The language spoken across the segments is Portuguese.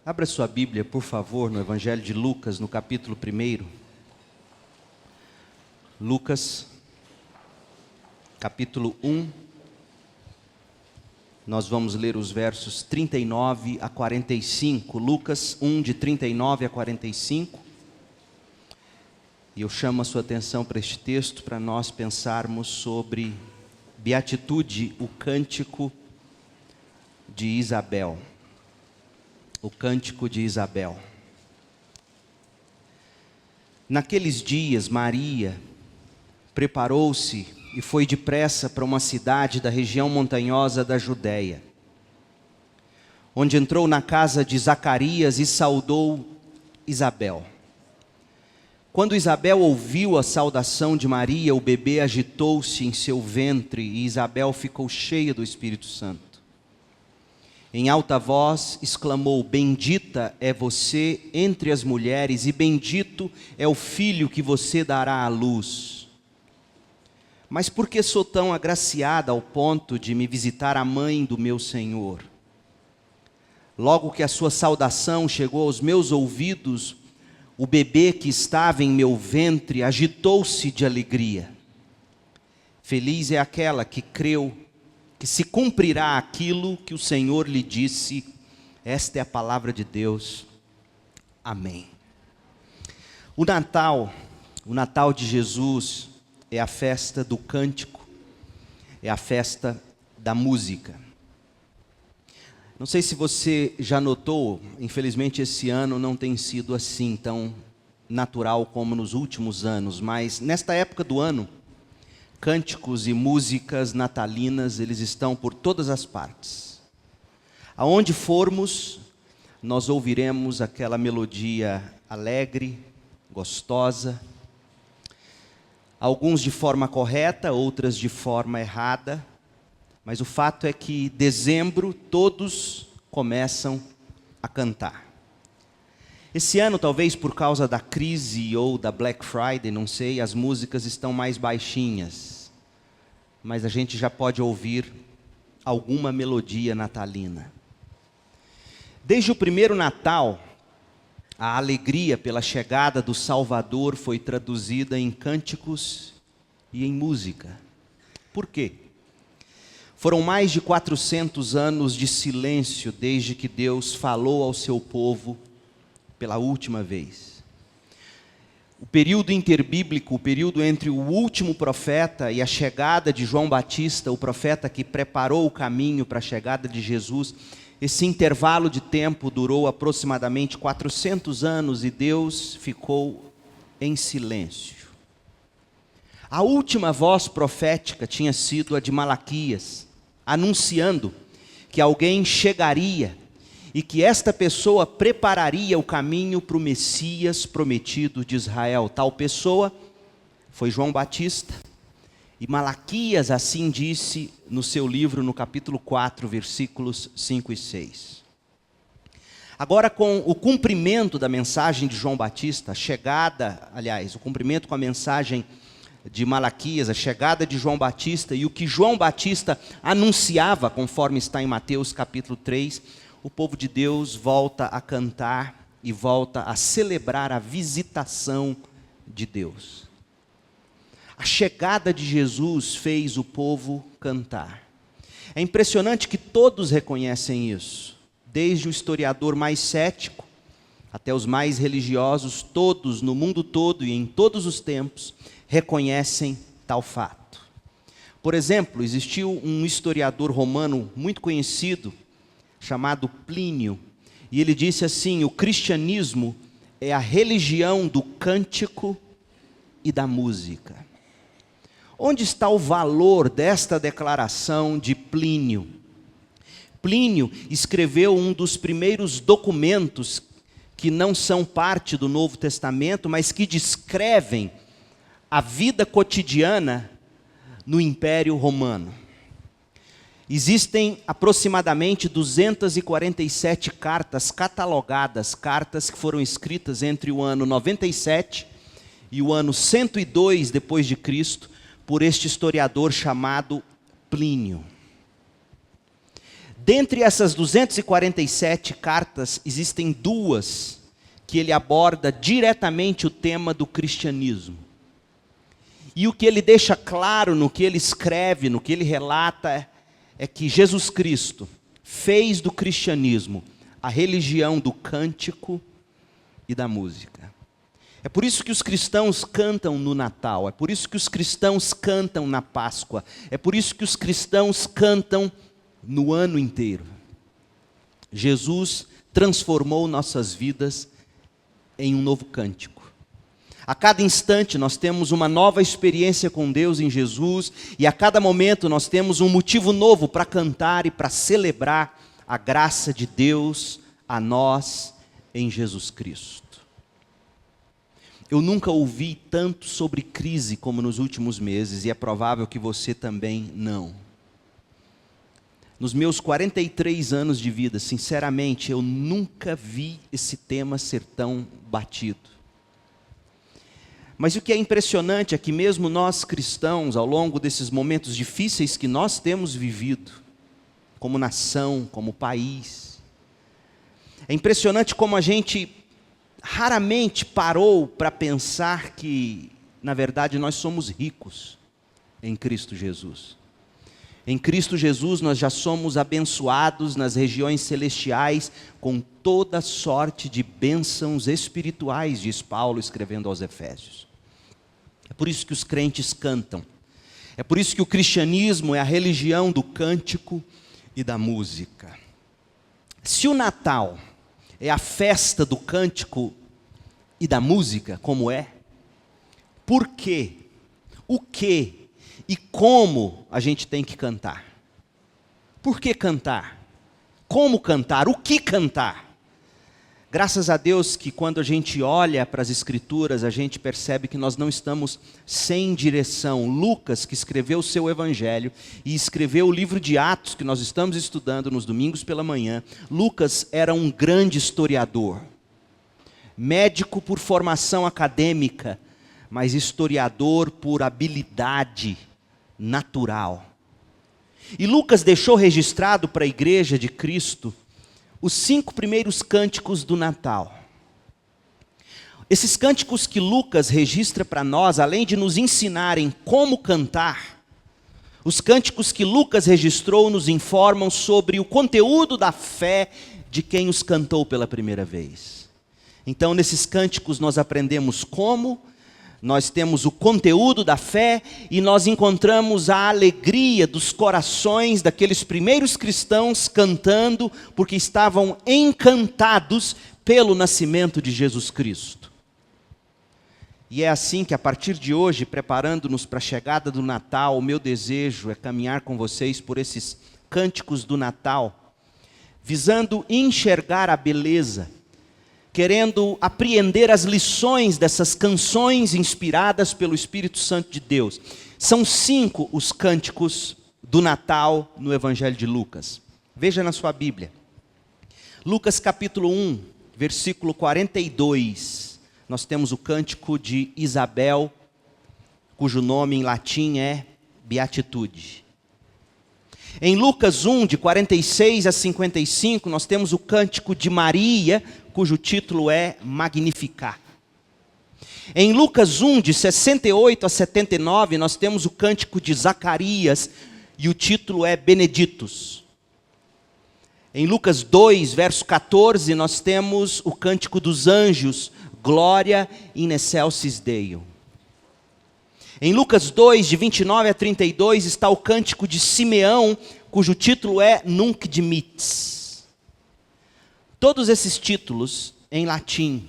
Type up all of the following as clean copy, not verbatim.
Abra sua Bíblia, por favor, no Evangelho de Lucas, no capítulo 1. Lucas, capítulo 1. Nós vamos ler os versos 39 a 45. Lucas 1, de 39 a 45. E eu chamo a sua atenção para este texto, para nós pensarmos sobre beatitude, o cântico de Isabel. O cântico de Isabel. Naqueles dias, Maria preparou-se e foi depressa para uma cidade da região montanhosa da Judéia, onde entrou na casa de Zacarias e saudou Isabel. Quando Isabel ouviu a saudação de Maria, o bebê agitou-se em seu ventre e Isabel ficou cheia do Espírito Santo. Em alta voz exclamou: bendita é você entre as mulheres e bendito é o filho que você dará à luz. Mas por que sou tão agraciada ao ponto de me visitar a mãe do meu Senhor? Logo que a sua saudação chegou aos meus ouvidos, o bebê que estava em meu ventre agitou-se de alegria. Feliz é aquela que creu que se cumprirá aquilo que o Senhor lhe disse. Esta é a palavra de Deus. Amém. O Natal de Jesus é a festa do cântico, é a festa da música. Não sei se você já notou, infelizmente esse ano não tem sido assim tão natural como nos últimos anos, mas nesta época do ano, cânticos e músicas natalinas, eles estão por todas as partes. Aonde formos, nós ouviremos aquela melodia alegre, gostosa, alguns de forma correta, outras de forma errada, mas o fato é que dezembro todos começam a cantar. Esse ano, talvez por causa da crise ou da Black Friday, não sei, as músicas estão mais baixinhas, mas a gente já pode ouvir alguma melodia natalina. Desde o primeiro Natal, a alegria pela chegada do Salvador foi traduzida em cânticos e em música. Por quê? Foram mais de 400 anos de silêncio desde que Deus falou ao seu povo pela última vez. O período interbíblico, o período entre o último profeta e a chegada de João Batista, o profeta que preparou o caminho para a chegada de Jesus, esse intervalo de tempo durou aproximadamente 400 anos e Deus ficou em silêncio. A última voz profética tinha sido a de Malaquias, anunciando que alguém chegaria e que esta pessoa prepararia o caminho para o Messias prometido de Israel. Tal pessoa foi João Batista. E Malaquias assim disse no seu livro, no capítulo 4, versículos 5 e 6. Agora, com o cumprimento da mensagem de João Batista, o cumprimento com a mensagem de Malaquias, a chegada de João Batista e o que João Batista anunciava, conforme está em Mateus capítulo 3, o povo de Deus volta a cantar e volta a celebrar a visitação de Deus. A chegada de Jesus fez o povo cantar. É impressionante que todos reconhecem isso, desde o historiador mais cético até os mais religiosos, todos no mundo todo e em todos os tempos reconhecem tal fato. Por exemplo, existiu um historiador romano muito conhecido, chamado Plínio, e ele disse assim: o cristianismo é a religião do cântico e da música. Onde está o valor desta declaração de Plínio? Plínio escreveu um dos primeiros documentos que não são parte do Novo Testamento, mas que descrevem a vida cotidiana no Império Romano. Existem aproximadamente 247 cartas catalogadas, cartas que foram escritas entre o ano 97 e o ano 102 depois de Cristo, por este historiador chamado Plínio. Dentre essas 247 cartas, existem duas que ele aborda diretamente o tema do cristianismo. E o que ele deixa claro no que ele escreve, no que ele relata, é que Jesus Cristo fez do cristianismo a religião do cântico e da música. É por isso que os cristãos cantam no Natal, é por isso que os cristãos cantam na Páscoa, é por isso que os cristãos cantam no ano inteiro. Jesus transformou nossas vidas em um novo cântico. A cada instante nós temos uma nova experiência com Deus em Jesus, e a cada momento nós temos um motivo novo para cantar e para celebrar a graça de Deus a nós em Jesus Cristo. Eu nunca ouvi tanto sobre crise como nos últimos meses, e é provável que você também não. Nos meus 43 anos de vida, sinceramente, eu nunca vi esse tema ser tão batido. Mas o que é impressionante é que mesmo nós cristãos, ao longo desses momentos difíceis que nós temos vivido, como nação, como país, é impressionante como a gente raramente parou para pensar que, na verdade, nós somos ricos em Cristo Jesus. Em Cristo Jesus nós já somos abençoados nas regiões celestiais com toda sorte de bênçãos espirituais, diz Paulo escrevendo aos Efésios. É por isso que os crentes cantam. É por isso que o cristianismo é a religião do cântico e da música. Se o Natal é a festa do cântico e da música, como é, por quê? O que e como a gente tem que cantar? Por que cantar? Como cantar? O que cantar? Graças a Deus que quando a gente olha para as Escrituras, a gente percebe que nós não estamos sem direção. Lucas, que escreveu o seu Evangelho e escreveu o livro de Atos, que nós estamos estudando nos domingos pela manhã, Lucas era um grande historiador. Médico por formação acadêmica, mas historiador por habilidade natural. E Lucas deixou registrado para a igreja de Cristo os 5 primeiros cânticos do Natal. Esses cânticos que Lucas registra para nós, além de nos ensinarem como cantar, os cânticos que Lucas registrou nos informam sobre o conteúdo da fé de quem os cantou pela primeira vez. Então, nesses cânticos nós aprendemos como, nós temos o conteúdo da fé e nós encontramos a alegria dos corações daqueles primeiros cristãos cantando, porque estavam encantados pelo nascimento de Jesus Cristo. E é assim que a partir de hoje, preparando-nos para a chegada do Natal, o meu desejo é caminhar com vocês por esses cânticos do Natal, visando enxergar a beleza, querendo apreender as lições dessas canções inspiradas pelo Espírito Santo de Deus. São 5 os cânticos do Natal no Evangelho de Lucas. Veja na sua Bíblia. Lucas capítulo 1, versículo 42. Nós temos o cântico de Isabel, cujo nome em latim é Beatitude. Em Lucas 1, de 46 a 55, nós temos o cântico de Maria, cujo título é Magnificar. Em Lucas 1, de 68 a 79, nós temos o cântico de Zacarias, e o título é Beneditos. Em Lucas 2, verso 14, nós temos o cântico dos anjos, Glória in excelsis Deo. Em Lucas 2, de 29 a 32, está o cântico de Simeão, cujo título é Nunc dimittis. Todos esses títulos em latim.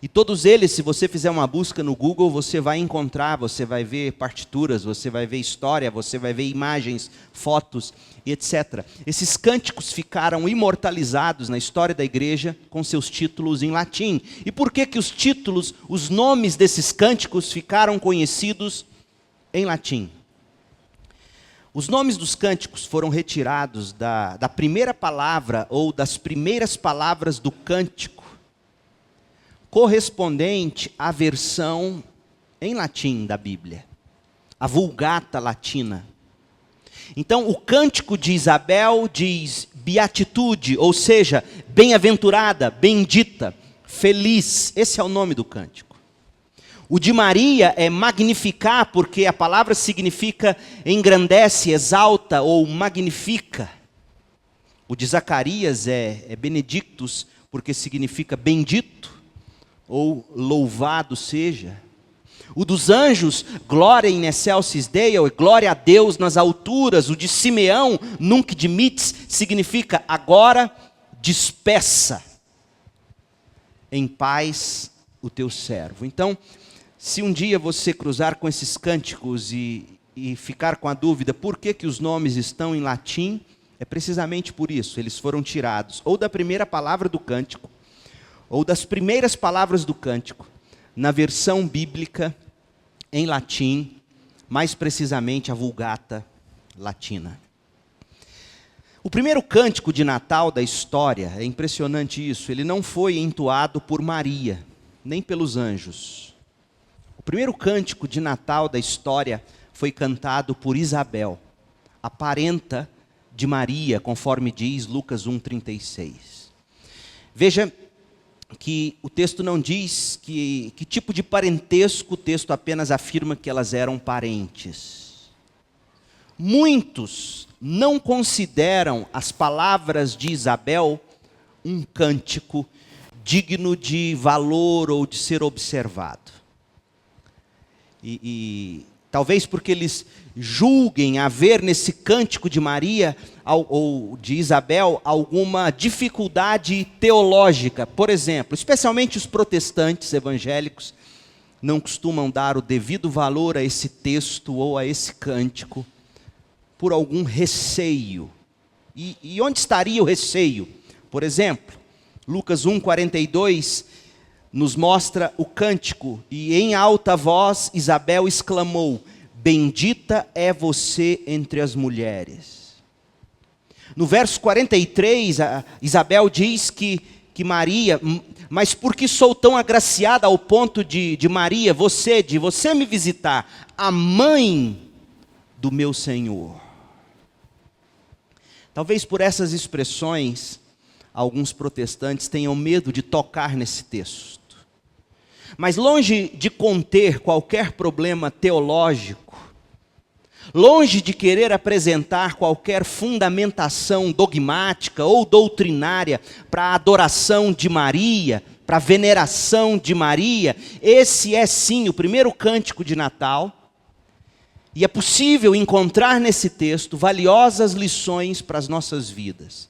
E todos eles, se você fizer uma busca no Google, você vai encontrar, você vai ver partituras, você vai ver história, você vai ver imagens, fotos e etc. Esses cânticos ficaram imortalizados na história da igreja com seus títulos em latim. E por que os títulos, os nomes desses cânticos ficaram conhecidos em latim? Os nomes dos cânticos foram retirados da primeira palavra ou das primeiras palavras do cântico, correspondente à versão em latim da Bíblia, a Vulgata Latina. Então, o cântico de Isabel diz beatitude, ou seja, bem-aventurada, bendita, feliz. Esse é o nome do cântico. O de Maria é magnificar, porque a palavra significa engrandece, exalta ou magnifica. O de Zacarias é benedictus, porque significa bendito ou louvado seja. O dos anjos, glória in excelsis Deo, glória a Deus nas alturas. O de Simeão, nunc dimittis, significa agora despeça em paz o teu servo. Então, se um dia você cruzar com esses cânticos e ficar com a dúvida por que os nomes estão em latim, é precisamente por isso, eles foram tirados ou da primeira palavra do cântico, ou das primeiras palavras do cântico, na versão bíblica em latim, mais precisamente a Vulgata Latina. O primeiro cântico de Natal da história, é impressionante isso, ele não foi entoado por Maria, nem pelos anjos. O primeiro cântico de Natal da história foi cantado por Isabel, a parenta de Maria, conforme diz Lucas 1,36. Veja que o texto não diz que tipo de parentesco, o texto apenas afirma que elas eram parentes. Muitos não consideram as palavras de Isabel um cântico digno de valor ou de ser observado. E talvez porque eles julguem haver nesse cântico de Maria ou de Isabel alguma dificuldade teológica. Por exemplo, especialmente os protestantes evangélicos não costumam dar o devido valor a esse texto ou a esse cântico por algum receio. E onde estaria o receio? Por exemplo, Lucas 1,42 nos mostra o cântico, e em alta voz Isabel exclamou: bendita é você entre as mulheres. No verso 43, Isabel diz que Maria, mas porque sou tão agraciada ao ponto de Maria, você me visitar, a mãe do meu Senhor. Talvez por essas expressões, alguns protestantes tenham medo de tocar nesse texto. Mas longe de conter qualquer problema teológico, longe de querer apresentar qualquer fundamentação dogmática ou doutrinária para a adoração de Maria, para a veneração de Maria, esse é sim o primeiro cântico de Natal, e é possível encontrar nesse texto valiosas lições para as nossas vidas.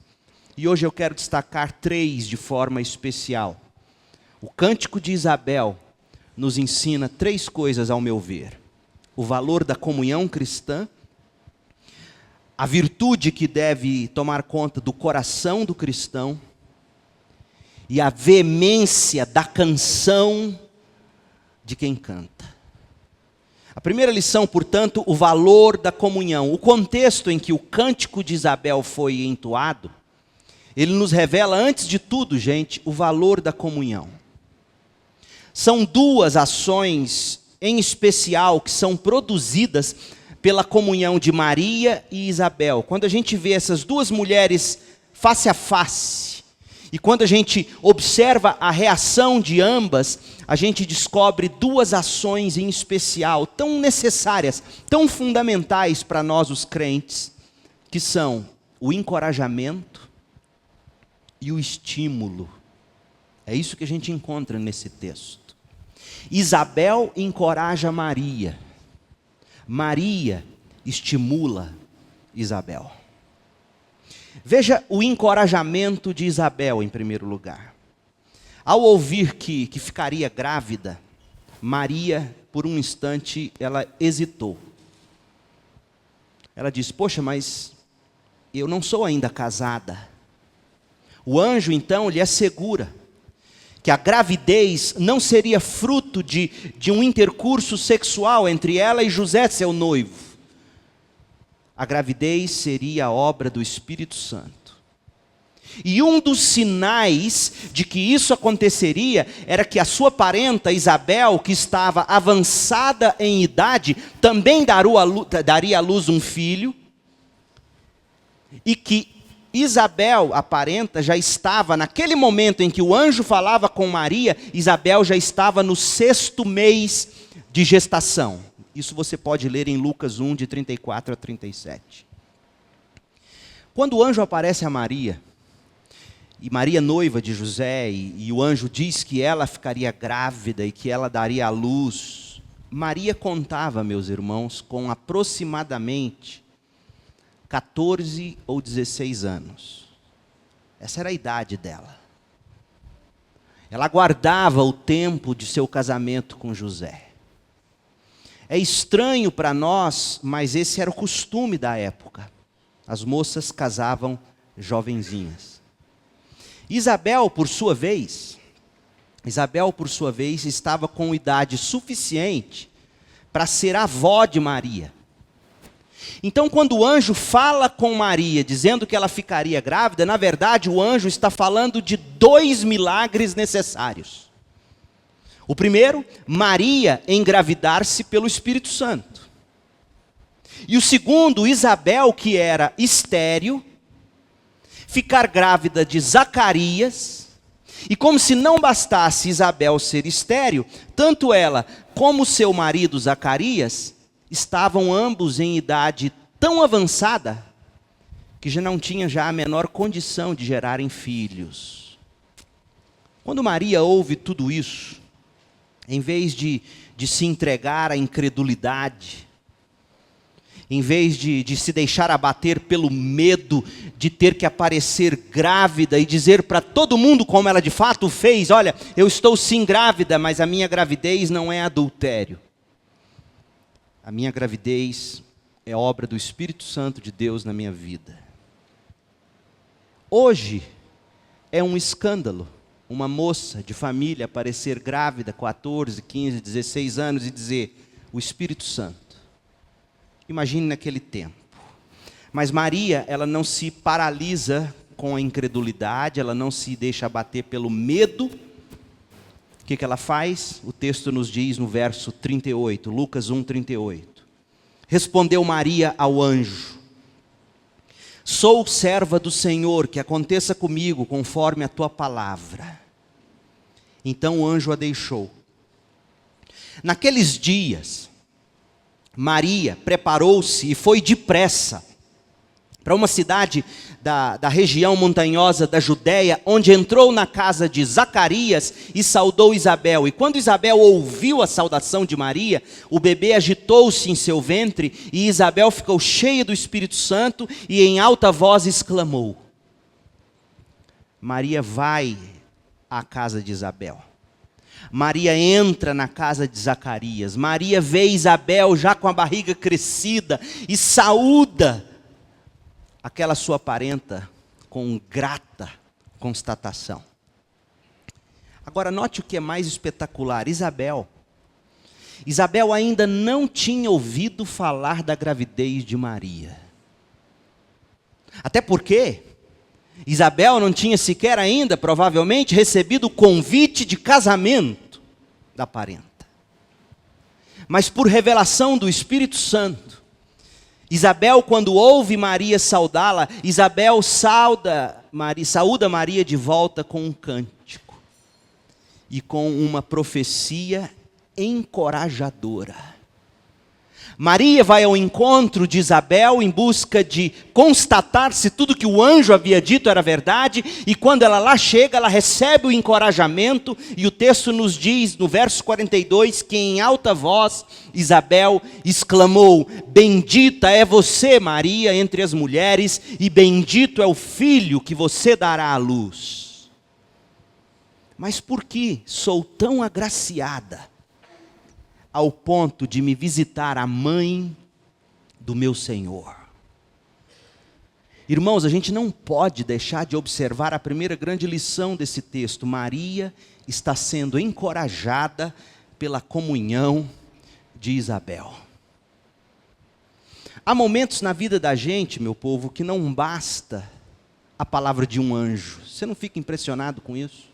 E hoje eu quero destacar 3 de forma especial. O cântico de Isabel nos ensina 3 coisas, ao meu ver: o valor da comunhão cristã, a virtude que deve tomar conta do coração do cristão e a veemência da canção de quem canta. A primeira lição, portanto, o valor da comunhão. O contexto em que o cântico de Isabel foi entoado, ele nos revela, antes de tudo, gente, o valor da comunhão. São 2 ações em especial que são produzidas pela comunhão de Maria e Isabel. Quando a gente vê essas 2 mulheres face a face, e quando a gente observa a reação de ambas, a gente descobre 2 ações em especial, tão necessárias, tão fundamentais para nós os crentes, que são o encorajamento e o estímulo. É isso que a gente encontra nesse texto. Isabel encoraja Maria. Maria estimula Isabel. Veja o encorajamento de Isabel em primeiro lugar. Ao ouvir que ficaria grávida, Maria, por um instante, ela hesitou. Ela disse: poxa, mas eu não sou ainda casada. O anjo então lhe assegura que a gravidez não seria fruto de um intercurso sexual entre ela e José, seu noivo. A gravidez seria a obra do Espírito Santo. E um dos sinais de que isso aconteceria era que a sua parenta Isabel, que estava avançada em idade, também daria à luz um filho, e que Isabel, a parenta, já estava, naquele momento em que o anjo falava com Maria, Isabel já estava no 6º mês de gestação. Isso você pode ler em Lucas 1, de 34 a 37. Quando o anjo aparece a Maria, e Maria noiva de José, e o anjo diz que ela ficaria grávida e que ela daria à luz, Maria contava, meus irmãos, com aproximadamente 14 ou 16 anos. Essa era a idade dela. Ela aguardava o tempo de seu casamento com José. É estranho para nós, mas esse era o costume da época. As moças casavam jovenzinhas. Isabel, por sua vez, estava com idade suficiente para ser avó de Maria. Então, quando o anjo fala com Maria, dizendo que ela ficaria grávida, na verdade, o anjo está falando de 2 milagres necessários. O primeiro, Maria engravidar-se pelo Espírito Santo. E o segundo, Isabel, que era estéril, ficar grávida de Zacarias. E como se não bastasse Isabel ser estéril, tanto ela como seu marido Zacarias estavam ambos em idade tão avançada que já não tinham a menor condição de gerarem filhos. Quando Maria ouve tudo isso, em vez de se entregar à incredulidade, em vez de se deixar abater pelo medo de ter que aparecer grávida e dizer para todo mundo como ela de fato fez, olha, eu estou sim grávida, mas a minha gravidez não é adultério. A minha gravidez é obra do Espírito Santo de Deus na minha vida. Hoje é um escândalo uma moça de família aparecer grávida, 14, 15, 16 anos e dizer, o Espírito Santo. Imagine naquele tempo. Mas Maria, ela não se paralisa com a incredulidade, ela não se deixa abater pelo medo. O que ela faz? O texto nos diz no verso 38, Lucas 1, 38. Respondeu Maria ao anjo, sou serva do Senhor, que aconteça comigo conforme a tua palavra. Então o anjo a deixou. Naqueles dias, Maria preparou-se e foi depressa para uma cidade da região montanhosa da Judéia, onde entrou na casa de Zacarias e saudou Isabel. E quando Isabel ouviu a saudação de Maria, o bebê agitou-se em seu ventre e Isabel ficou cheia do Espírito Santo e em alta voz exclamou. Maria vai à casa de Isabel. Maria entra na casa de Zacarias. Maria vê Isabel já com a barriga crescida e saúda aquela sua parenta com grata constatação. Agora note o que é mais espetacular. Isabel ainda não tinha ouvido falar da gravidez de Maria. Até porque Isabel não tinha sequer ainda, provavelmente, recebido o convite de casamento da parenta. Mas por revelação do Espírito Santo, Isabel, quando ouve Maria saudá-la, Isabel saúda Maria de volta com um cântico e com uma profecia encorajadora. Maria vai ao encontro de Isabel em busca de constatar se tudo que o anjo havia dito era verdade, e quando ela lá chega, ela recebe o encorajamento, e o texto nos diz, no verso 42, que em alta voz Isabel exclamou, bendita é você, Maria, entre as mulheres, e bendito é o filho que você dará à luz. Mas por que sou tão agraciada ao ponto de me visitar a mãe do meu Senhor? Irmãos, a gente não pode deixar de observar a primeira grande lição desse texto. Maria está sendo encorajada pela comunhão de Isabel. Há momentos na vida da gente, meu povo, que não basta a palavra de um anjo. Você não fica impressionado com isso?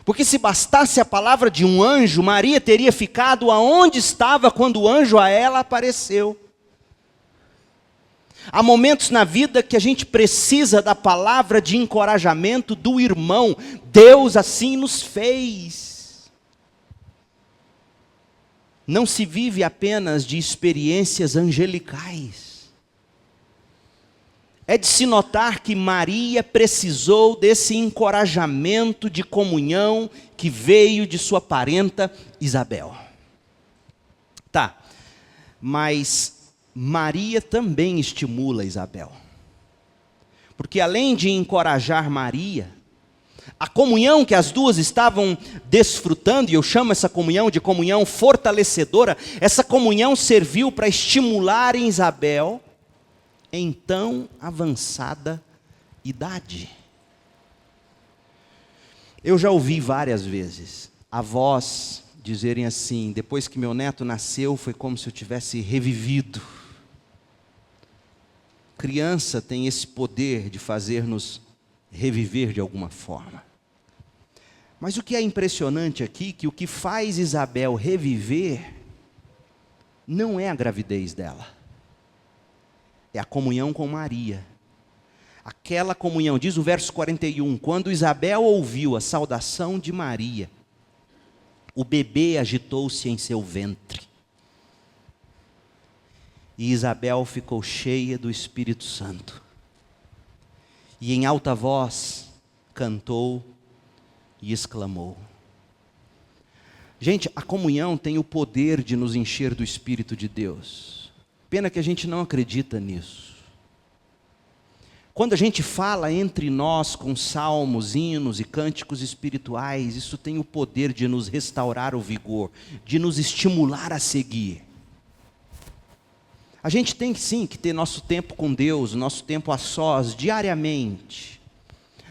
Porque se bastasse a palavra de um anjo, Maria teria ficado aonde estava quando o anjo a ela apareceu. Há momentos na vida que a gente precisa da palavra de encorajamento do irmão. Deus assim nos fez. Não se vive apenas de experiências angelicais. É de se notar que Maria precisou desse encorajamento de comunhão que veio de sua parenta Isabel. Tá, mas Maria também estimula Isabel. Porque além de encorajar Maria, a comunhão que as duas estavam desfrutando, e eu chamo essa comunhão de comunhão fortalecedora, essa comunhão serviu para estimular em Isabel em tão avançada idade. Eu já ouvi várias vezes avós dizerem assim: depois que meu neto nasceu, foi como se eu tivesse revivido. Criança tem esse poder de fazer-nos reviver de alguma forma. Mas o que é impressionante aqui, que o que faz Isabel reviver, não é a gravidez dela, é a comunhão com Maria. Aquela comunhão, diz o verso 41, quando Isabel ouviu a saudação de Maria, o bebê agitou-se em seu ventre. E Isabel ficou cheia do Espírito Santo. E em alta voz cantou e exclamou. Gente, a comunhão tem o poder de nos encher do Espírito de Deus. Pena que a gente não acredita nisso. Quando a gente fala entre nós com salmos, hinos e cânticos espirituais, isso tem o poder de nos restaurar o vigor, de nos estimular a seguir. A gente tem sim que ter nosso tempo com Deus, nosso tempo a sós, diariamente.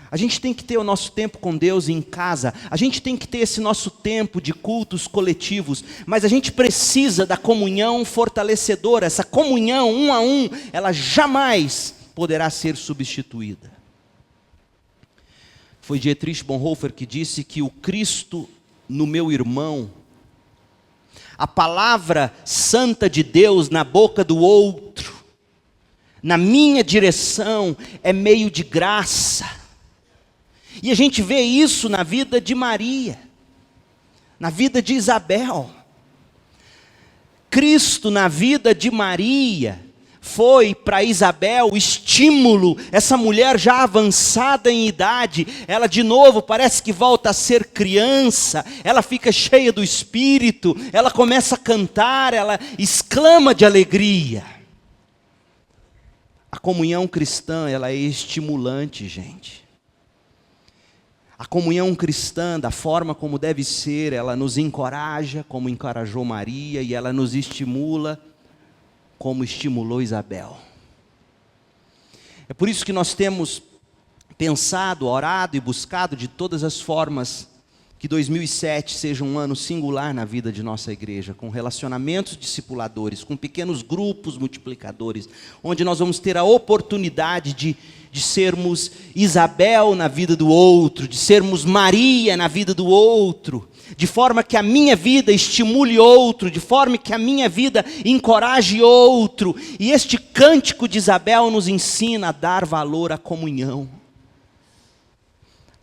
A gente tem que ter o nosso tempo com Deus em casa, a gente tem que ter esse nosso tempo de cultos coletivos, mas a gente precisa da comunhão fortalecedora, essa comunhão um a um, ela jamais poderá ser substituída. Foi Dietrich Bonhoeffer que disse que o Cristo no meu irmão, a palavra santa de Deus na boca do outro, na minha direção, é meio de graça. E a gente vê isso na vida de Maria, na vida de Isabel. Cristo na vida de Maria foi para Isabel o estímulo, essa mulher já avançada em idade, ela de novo parece que volta a ser criança, ela fica cheia do Espírito, ela começa a cantar, ela exclama de alegria. A comunhão cristã, ela é estimulante, gente. A comunhão cristã, da forma como deve ser, ela nos encoraja, como encorajou Maria, e ela nos estimula, como estimulou Isabel. É por isso que nós temos pensado, orado e buscado de todas as formas que 2007 seja um ano singular na vida de nossa igreja, com relacionamentos discipuladores, com pequenos grupos multiplicadores, onde nós vamos ter a oportunidade de sermos Isabel na vida do outro, de sermos Maria na vida do outro, de forma que a minha vida estimule outro, de forma que a minha vida encoraje outro. E este cântico de Isabel nos ensina a dar valor à comunhão.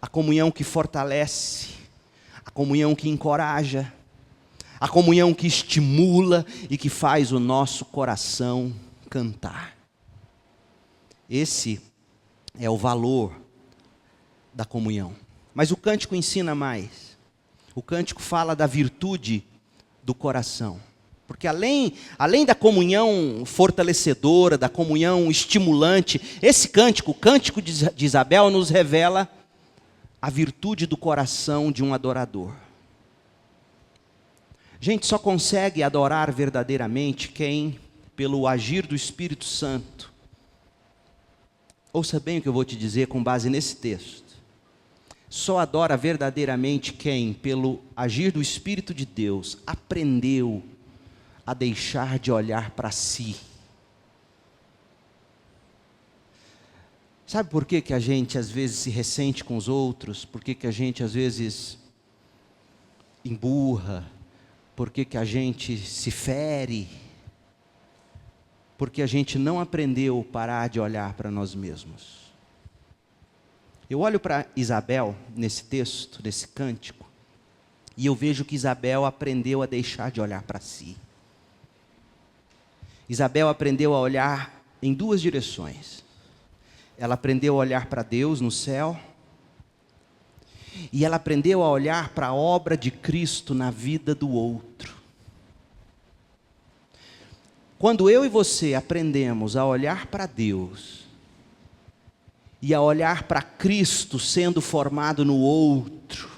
A comunhão que fortalece, a comunhão que encoraja, a comunhão que estimula e que faz o nosso coração cantar. Esse é o valor da comunhão. Mas o cântico ensina mais. O cântico fala da virtude do coração. Porque além da comunhão fortalecedora, da comunhão estimulante, esse cântico, o cântico de Isabel, nos revela a virtude do coração de um adorador. Gente, só consegue adorar verdadeiramente quem, pelo agir do Espírito Santo, ouça bem o que eu vou te dizer com base nesse texto. Só adora verdadeiramente quem, pelo agir do Espírito de Deus, aprendeu a deixar de olhar para si. Sabe por que a gente às vezes se ressente com os outros? Por que a gente às vezes emburra? Por que a gente se fere? porque a gente não aprendeu a parar de olhar para nós mesmos. Eu olho para Isabel, nesse texto, nesse cântico, e eu vejo que Isabel aprendeu a deixar de olhar para si. Isabel aprendeu a olhar em duas direções. Ela aprendeu a olhar para Deus no céu, e ela aprendeu a olhar para a obra de Cristo na vida do outro. Quando eu e você aprendemos a olhar para Deus, e a olhar para Cristo sendo formado no outro,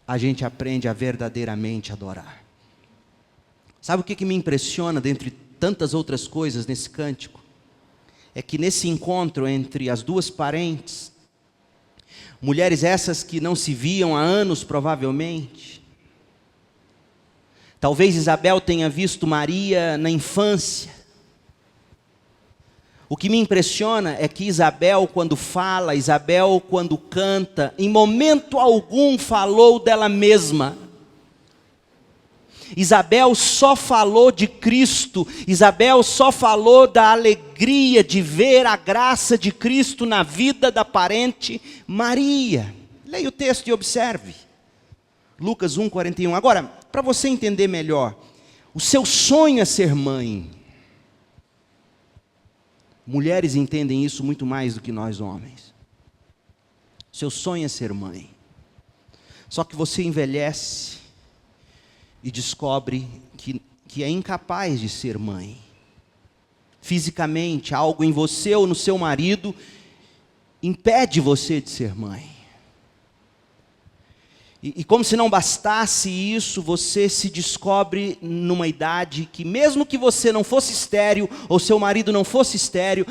a gente aprende a verdadeiramente adorar. Sabe o que me impressiona dentre tantas outras coisas nesse cântico? É que nesse encontro entre as duas parentes, mulheres essas que não se viam há anos provavelmente, talvez Isabel tenha visto Maria na infância. O que me impressiona é que Isabel, quando fala, Isabel, quando canta, em momento algum falou dela mesma. Isabel só falou de Cristo, Isabel só falou da alegria de ver a graça de Cristo na vida da parente Maria. Leia o texto e observe. Lucas 1:41. Agora, para você entender melhor, o seu sonho é ser mãe. Mulheres entendem isso muito mais do que nós homens. Seu sonho é ser mãe. Só que você envelhece e descobre que é incapaz de ser mãe. Fisicamente, algo em você ou no seu marido impede você de ser mãe. E como se não bastasse isso, você se descobre numa idade que, mesmo que você não fosse estéril, ou seu marido não fosse estéril,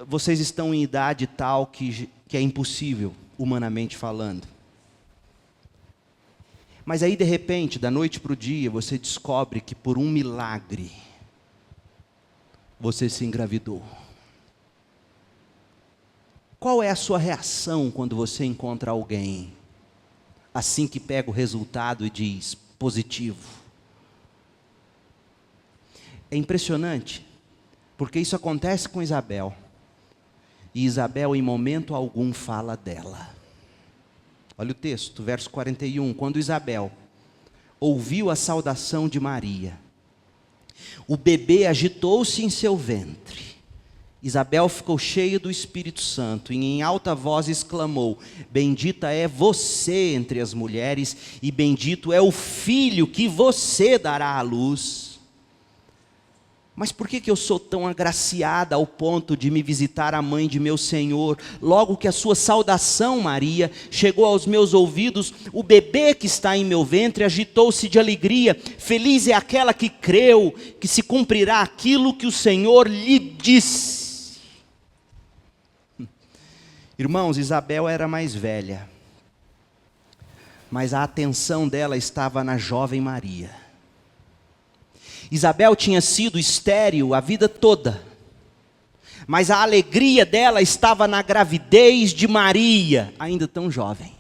vocês estão em idade tal que é impossível, humanamente falando. Mas aí, de repente, da noite para o dia, você descobre que por um milagre, você se engravidou. Qual é a sua reação quando você encontra alguém, assim que pega o resultado e diz positivo? É impressionante, porque isso acontece com Isabel. E Isabel em momento algum fala dela. Olha o texto, verso 41. Quando Isabel ouviu a saudação de Maria, o bebê agitou-se em seu ventre. Isabel ficou cheia do Espírito Santo e em alta voz exclamou: bendita é você entre as mulheres e bendito é o filho que você dará à luz. Mas por que eu sou tão agraciada ao ponto de me visitar a mãe de meu Senhor? Logo que a sua saudação, Maria, chegou aos meus ouvidos, o bebê que está em meu ventre agitou-se de alegria. Feliz é aquela que creu que se cumprirá aquilo que o Senhor lhe disse. Irmãos, Isabel era mais velha, mas a atenção dela estava na jovem Maria. Isabel tinha sido estéril a vida toda, mas a alegria dela estava na gravidez de Maria, ainda tão jovem.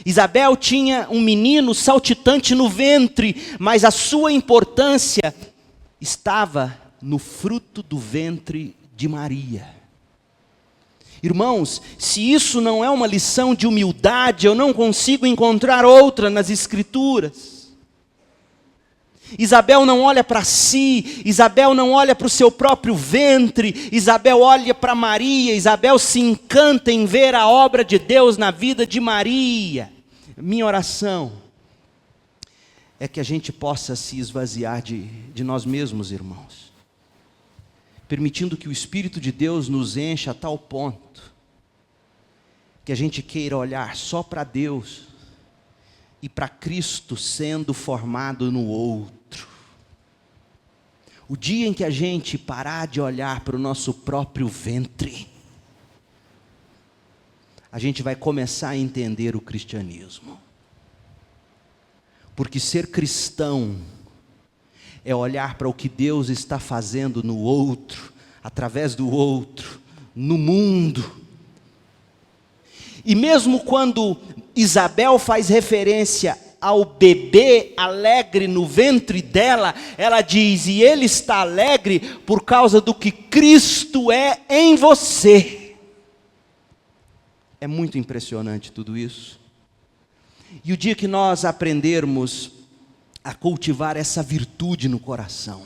Isabel tinha um menino saltitante no ventre, mas a sua importância estava no fruto do ventre de Maria. Irmãos, se isso não é uma lição de humildade, eu não consigo encontrar outra nas Escrituras. Isabel não olha para si, Isabel não olha para o seu próprio ventre, Isabel olha para Maria, Isabel se encanta em ver a obra de Deus na vida de Maria. Minha oração é que a gente possa se esvaziar de nós mesmos, irmãos, permitindo que o Espírito de Deus nos encha a tal ponto, que a gente queira olhar só para Deus, e para Cristo sendo formado no outro. O dia em que a gente parar de olhar para o nosso próprio ventre, a gente vai começar a entender o cristianismo. Porque ser cristão é olhar para o que Deus está fazendo no outro, através do outro, no mundo. E mesmo quando Isabel faz referência ao bebê alegre no ventre dela, ela diz: e ele está alegre por causa do que Cristo é em você. É muito impressionante tudo isso. E o dia que nós aprendermos a cultivar essa virtude no coração,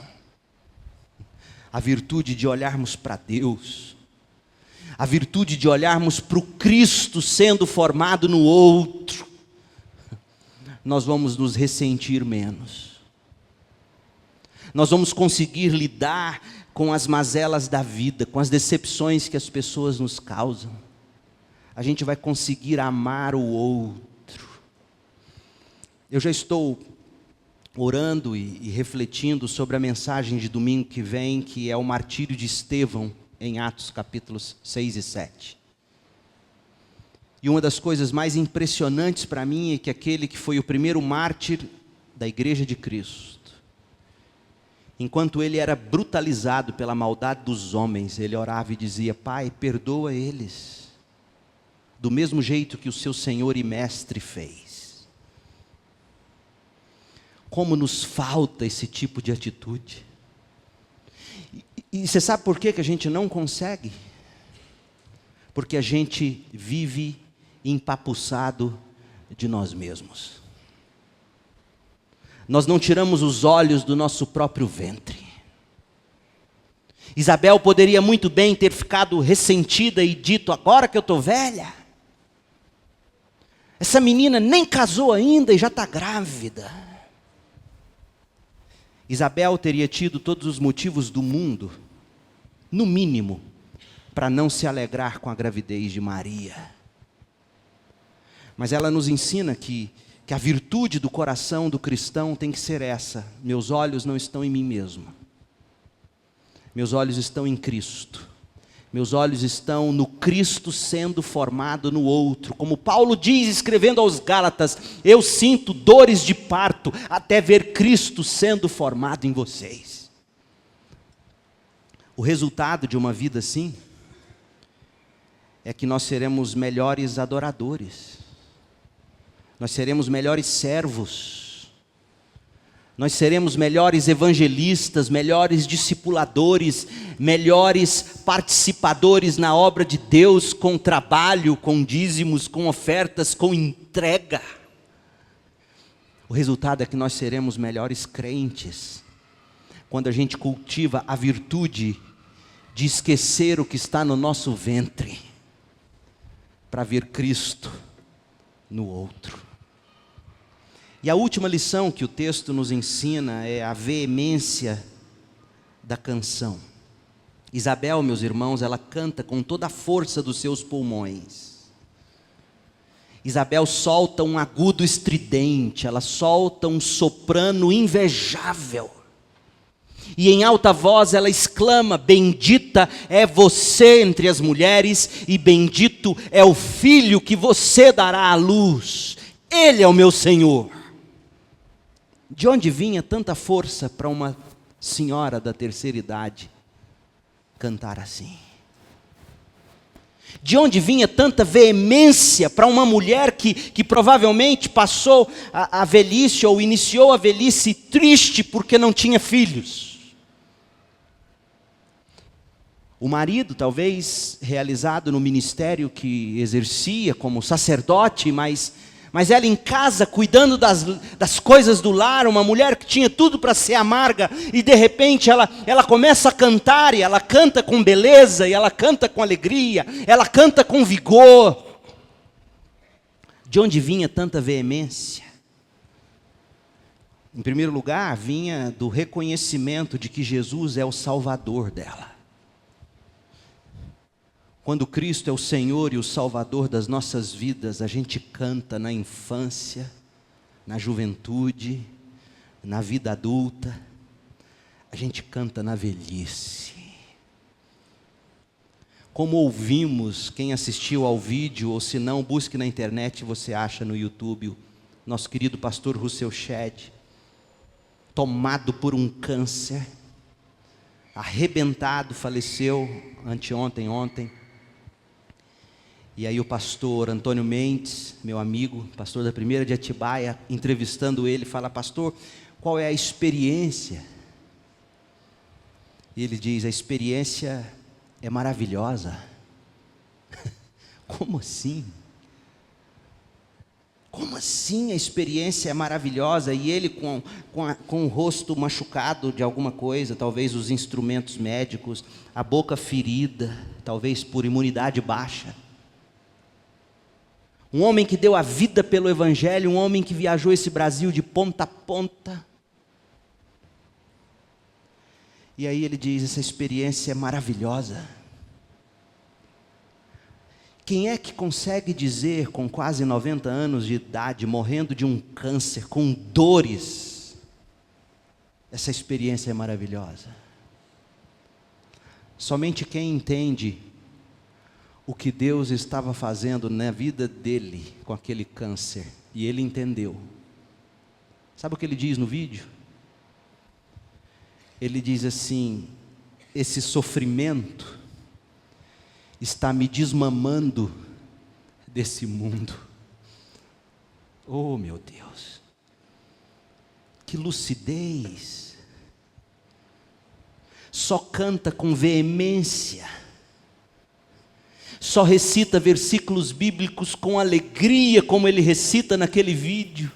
a virtude de olharmos para Deus, a virtude de olharmos para o Cristo sendo formado no outro, nós vamos nos ressentir menos. Nós vamos conseguir lidar com as mazelas da vida, com as decepções que as pessoas nos causam. A gente vai conseguir amar o outro. Eu já estou orando e refletindo sobre a mensagem de domingo que vem, que é o martírio de Estevão, em Atos capítulos 6 e 7. E uma das coisas mais impressionantes para mim é que aquele que foi o primeiro mártir da igreja de Cristo, enquanto ele era brutalizado pela maldade dos homens, ele orava e dizia: Pai, perdoa eles, do mesmo jeito que o seu Senhor e Mestre fez. Como nos falta esse tipo de atitude. E você sabe por que a gente não consegue? Porque a gente vive empapuçado de nós mesmos. Nós não tiramos os olhos do nosso próprio ventre. Isabel poderia muito bem ter ficado ressentida e dito: agora que eu estou velha, essa menina nem casou ainda e já está grávida. Isabel teria tido todos os motivos do mundo, no mínimo, para não se alegrar com a gravidez de Maria. Mas ela nos ensina que a virtude do coração do cristão tem que ser essa: meus olhos não estão em mim mesmo, meus olhos estão em Cristo. Meus olhos estão no Cristo sendo formado no outro. Como Paulo diz, escrevendo aos Gálatas: eu sinto dores de parto até ver Cristo sendo formado em vocês. O resultado de uma vida assim é que nós seremos melhores adoradores, nós seremos melhores servos, nós seremos melhores evangelistas, melhores discipuladores, melhores participadores na obra de Deus, com trabalho, com dízimos, com ofertas, com entrega. O resultado é que nós seremos melhores crentes, quando a gente cultiva a virtude de esquecer o que está no nosso ventre, para ver Cristo no outro. E a última lição que o texto nos ensina é a veemência da canção. Isabel, meus irmãos, ela canta com toda a força dos seus pulmões. Isabel solta um agudo estridente, ela solta um soprano invejável. E em alta voz ela exclama: bendita é você entre as mulheres, e bendito é o filho que você dará à luz. Ele é o meu Senhor. De onde vinha tanta força para uma senhora da terceira idade cantar assim? De onde vinha tanta veemência para uma mulher que provavelmente passou a velhice, ou iniciou a velhice triste porque não tinha filhos? O marido, talvez realizado no ministério que exercia como sacerdote, mas ela em casa, cuidando das coisas do lar, uma mulher que tinha tudo para ser amarga, e de repente ela começa a cantar, e ela canta com beleza, e ela canta com alegria, ela canta com vigor. De onde vinha tanta veemência? Em primeiro lugar, vinha do reconhecimento de que Jesus é o Salvador dela. Quando Cristo é o Senhor e o Salvador das nossas vidas, a gente canta na infância, na juventude, na vida adulta, a gente canta na velhice. Como ouvimos, quem assistiu ao vídeo, ou se não, busque na internet, você acha no YouTube, o nosso querido pastor Russell Shedd, tomado por um câncer, arrebentado, faleceu ontem. E aí o pastor Antônio Mendes, meu amigo, pastor da primeira de Atibaia, entrevistando ele, fala: pastor, qual é a experiência? E ele diz: a experiência é maravilhosa. Como assim? Como assim a experiência é maravilhosa? E ele com o rosto machucado de alguma coisa, talvez os instrumentos médicos, a boca ferida, talvez por imunidade baixa. Um homem que deu a vida pelo Evangelho, um homem que viajou esse Brasil de ponta a ponta. E aí ele diz: essa experiência é maravilhosa. Quem é que consegue dizer, com quase 90 anos de idade, morrendo de um câncer, com dores, essa experiência é maravilhosa? Somente quem entende o que Deus estava fazendo na vida dele com aquele câncer, e ele entendeu. Sabe o que ele diz no vídeo? Ele diz assim: esse sofrimento está me desmamando desse mundo. Oh, meu Deus, que lucidez! Só canta com veemência, só recita versículos bíblicos com alegria, como ele recita naquele vídeo.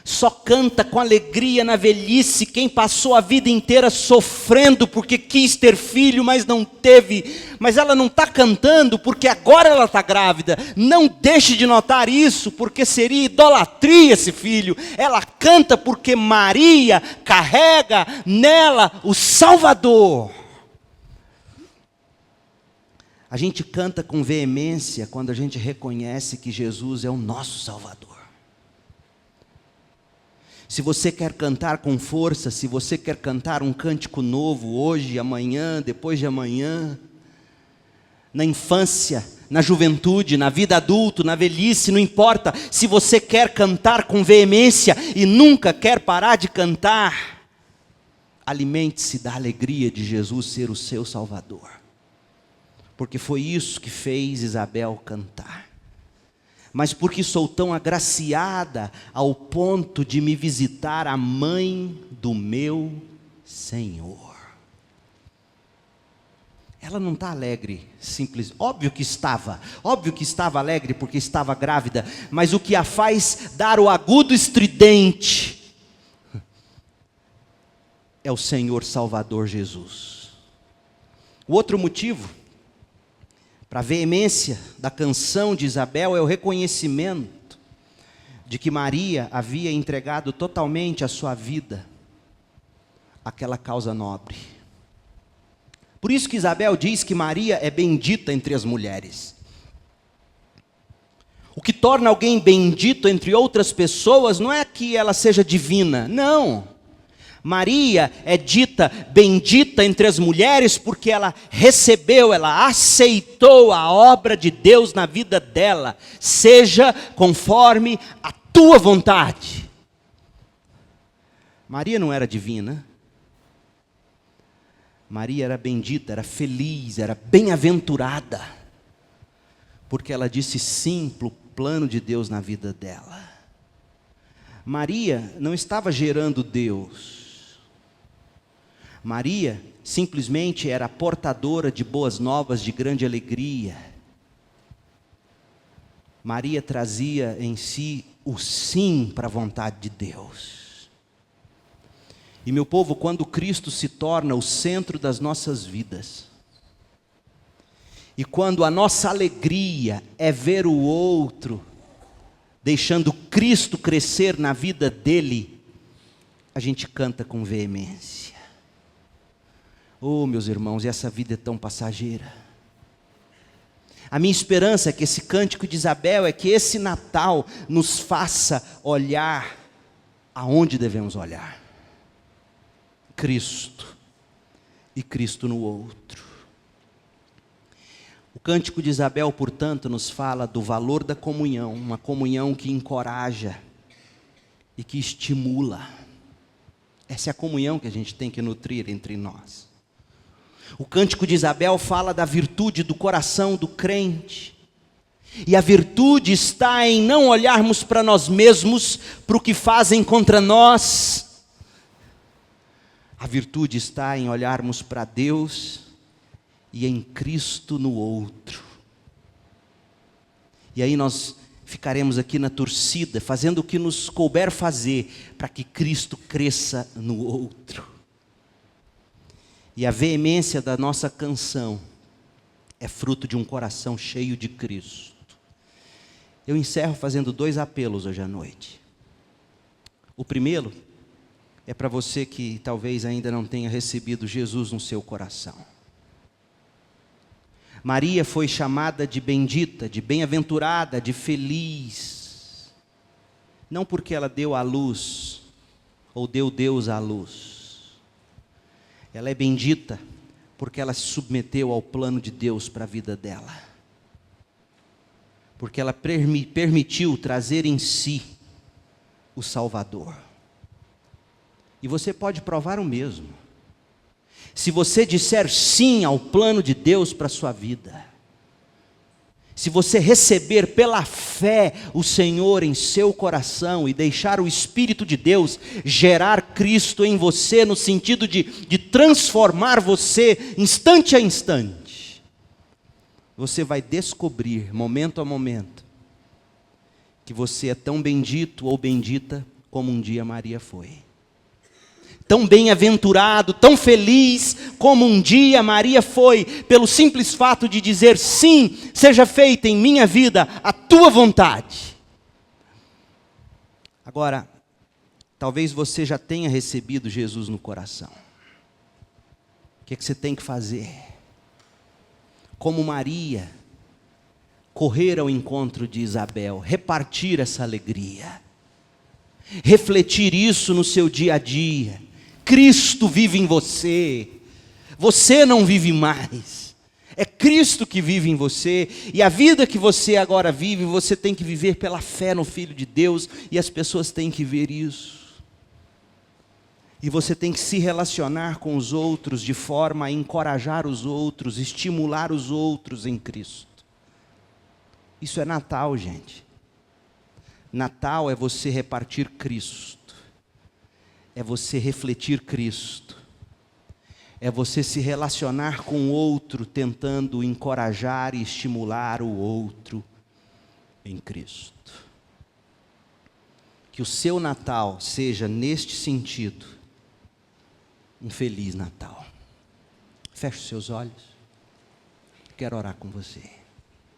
Só canta com alegria na velhice quem passou a vida inteira sofrendo porque quis ter filho, mas não teve. Mas ela não está cantando porque agora ela está grávida. Não deixe de notar isso, porque seria idolatria esse filho. Ela canta porque Maria carrega nela o Salvador. A gente canta com veemência quando a gente reconhece que Jesus é o nosso Salvador. Se você quer cantar com força, se você quer cantar um cântico novo, hoje, amanhã, depois de amanhã, na infância, na juventude, na vida adulta, na velhice, não importa. Se você quer cantar com veemência e nunca quer parar de cantar, alimente-se da alegria de Jesus ser o seu Salvador. Porque foi isso que fez Isabel cantar. Mas porque sou tão agraciada ao ponto de me visitar a mãe do meu Senhor. Ela não está alegre, simples. Óbvio que estava alegre porque estava grávida, mas o que a faz dar o agudo estridente é o Senhor Salvador Jesus. O outro motivo para a veemência da canção de Isabel é o reconhecimento de que Maria havia entregado totalmente a sua vida àquela causa nobre. Por isso que Isabel diz que Maria é bendita entre as mulheres. O que torna alguém bendito entre outras pessoas não é que ela seja divina, não. Maria é dita bendita entre as mulheres porque ela recebeu, ela aceitou a obra de Deus na vida dela. Seja conforme a tua vontade. Maria não era divina. Maria era bendita, era feliz, era bem-aventurada, porque ela disse sim para o plano de Deus na vida dela. Maria não estava gerando Deus. Maria simplesmente era portadora de boas novas, de grande alegria. Maria trazia em si o sim para a vontade de Deus. E meu povo, quando Cristo se torna o centro das nossas vidas, e quando a nossa alegria é ver o outro, deixando Cristo crescer na vida dele, a gente canta com veemência. Oh, meus irmãos, essa vida é tão passageira. A minha esperança é que esse cântico de Isabel, é que esse Natal nos faça olhar aonde devemos olhar. Cristo, e Cristo no outro. O cântico de Isabel, portanto, nos fala do valor da comunhão, uma comunhão que encoraja e que estimula. Essa é a comunhão que a gente tem que nutrir entre nós. O cântico de Isabel fala da virtude do coração do crente. E a virtude está em não olharmos para nós mesmos, para o que fazem contra nós. A virtude está em olharmos para Deus e em Cristo no outro. E aí nós ficaremos aqui na torcida, fazendo o que nos couber fazer, para que Cristo cresça no outro. E a veemência da nossa canção é fruto de um coração cheio de Cristo. Eu encerro fazendo 2 apelos hoje à noite. O primeiro é para você que talvez ainda não tenha recebido Jesus no seu coração. Maria foi chamada de bendita, de bem-aventurada, de feliz. Não porque ela deu à luz, ou deu Deus à luz. Ela é bendita porque ela se submeteu ao plano de Deus para a vida dela. Porque ela permitiu trazer em si o Salvador. E você pode provar o mesmo. Se você disser sim ao plano de Deus para a sua vida, se você receber pela fé o Senhor em seu coração e deixar o Espírito de Deus gerar Cristo em você, no sentido de transformar você instante a instante, você vai descobrir, momento a momento, que você é tão bendito ou bendita como um dia Maria foi. Tão bem-aventurado, tão feliz como um dia Maria foi, pelo simples fato de dizer sim, seja feita em minha vida a tua vontade. Agora, talvez você já tenha recebido Jesus no coração. O que você tem que fazer? Como Maria, correr ao encontro de Isabel, repartir essa alegria, refletir isso no seu dia a dia. Cristo vive em você, você não vive mais, é Cristo que vive em você, e a vida que você agora vive, você tem que viver pela fé no Filho de Deus, e as pessoas têm que ver isso, e você tem que se relacionar com os outros, de forma a encorajar os outros, estimular os outros em Cristo. Isso é Natal, gente. Natal é você repartir Cristo. É você refletir Cristo. É você se relacionar com o outro, tentando encorajar e estimular o outro em Cristo. Que o seu Natal seja, neste sentido, um feliz Natal. Feche os seus olhos. Quero orar com você.